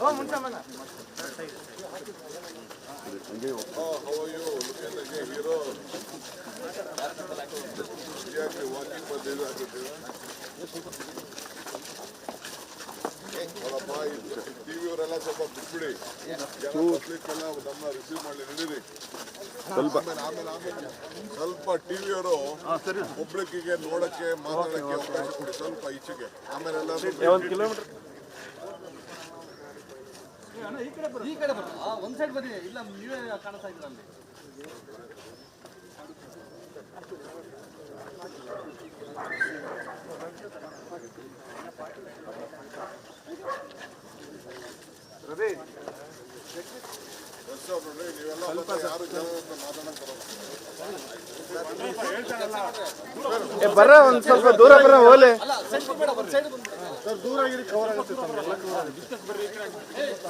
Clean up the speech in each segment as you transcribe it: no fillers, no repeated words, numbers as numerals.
how are you? Looking like a hero. Exactly, walking for this. ಅವರಪ್ಪ TV ಅವರೆಲ್ಲ ಸ್ವಲ್ಪ ಬಿಟ್ಬಿಡಿ. ಜನ ನಮ್ಮ ರಿಸೀವ್ ಮಾಡಲಿ ನಡೀರಿ. ಆಮೇಲೆ ಸ್ವಲ್ಪ ಟಿವಿ ಅವರು ಒಬ್ಳಿಗೆ ನೋಡಕ್ಕೆ ಮಾತಾಡಕ್ಕೆ ಅವಕಾಶ ಕೊಡಿ, ಸ್ವಲ್ಪ ಈಚೆಗೆ. ಆಮೇಲೆ ಎಲ್ಲ ಈ ಕಡೆ ಒಂದ್ ಸೈಡ್ ಬನ್ನಿ, ಇಲ್ಲ ನೀವೇ ಕಾಣಿಸ್ತಾ ಇದ್ದೀರ ಅಲ್ಲಿ. ಬರ್ರ ಒಂದ್ ಸ್ವಲ್ಪ ದೂರ ಬರ್ರ ಹೋಲೆ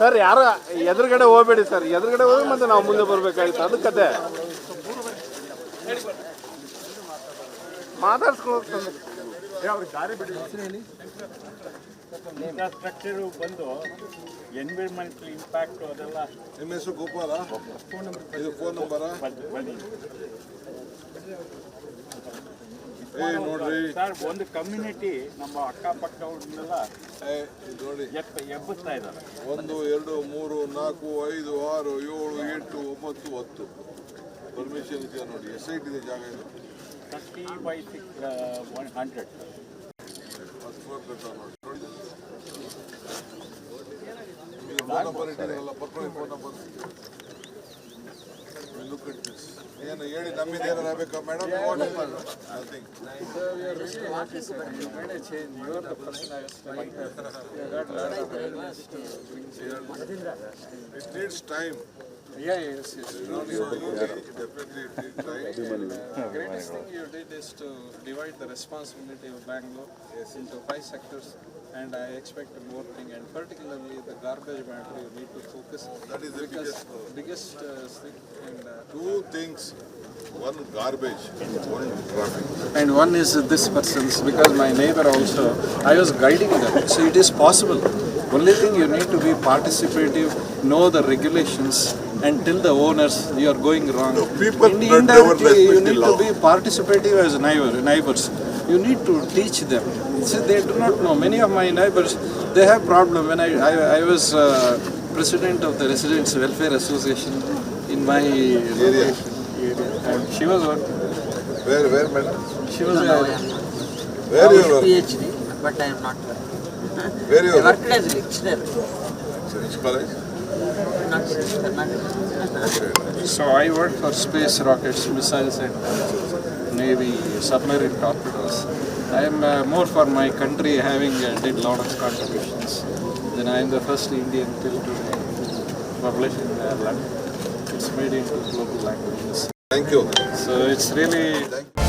ಸರ್. ಯಾರು ಎದುರುಗಡೆ ಹೋಗ್ಬೇಡಿ ಸರ್, ಎದುರುಗಡೆ ಹೋಗಿ ಮತ್ತೆ ನಾವು ಮುಂದೆ ಬರ್ಬೇಕಾಗಿತ್ತು, ಅದು ಕತೆ. ಮಾತಾಡ್ಸ್ಕೊಂಡು ಇನ್ಫ್ರಾಸ್ಟ್ರಕ್ಚರ್ ಬಂದು ಎನ್ವಿರಾನ್ಮೆಂಟಲ್ ಇಂಪ್ಯಾಕ್ಟ್ ಅದೆಲ್ಲ. ನಿಮ್ಮ ಹೆಸರು ಗೋಪಾಲ, ಇದು ಫೋನ್ ನಂಬರ ನೋಡ್ರಿ ಸರ್. ಒಂದು ಕಮ್ಯುನಿಟಿ ನಮ್ಮ ಅಕ್ಕಪಕ್ಕ ಅವ್ರನ್ನೆಲ್ಲ ನೋಡಿ ಎಬ್ಬಿಸ್ತಾ ಇದ್ದಾರೆ. 1 2 3 4 5 6 7 8 9 10 ಪರ್ಮಿಷನ್ ಇದೆಯಾ ನೋಡಿ. ಎಸ್ಐಟ್ ಇದೆ ಜಾಗ ಇದು. 30/100. ಫೋನ್ ನಂಬರ್ ಇಟ್ಟಿರಲ್ಲ, ಬರ್ಕೊಳ್ಳಿ phone number. Look at this. ಏನು ಹೇಳಿ, ನಮ್ಮಿಂದ ಏನಾರು ಆಗಬೇಕಾ madam? It needs time. Yes. Definitely it needs time. Greatest thing you did is to divide the responsibility of Bangalore into 5 sectors, and I expect more thing, and particularly the garbage matter you need to focus. That is the biggest thing. And 2 things. 1 garbage, 1 traffic. And one is this person's, because my neighbor also, I was guiding them. So it is possible. Only thing you need to be participative, know the regulations, and tell the owners you are going wrong. No, people indirectly you need law. to be participative as neighbors. You need to teach them. See, they do not know. Many of my neighbors, they have problem. When I was president of the Residents Welfare Association in my Area. And she was what? Where madam? She was Where you were? PhD, but I am not. Where you I were? worked as a lecturer. Which college? Not So I worked for space rockets, missiles, and Navy submarine torpedoes. I am more for my country, having did lot of contributions. Then I am the first Indian till to publish in London. It's made into global languages. Thank you. So it's really. Thank you.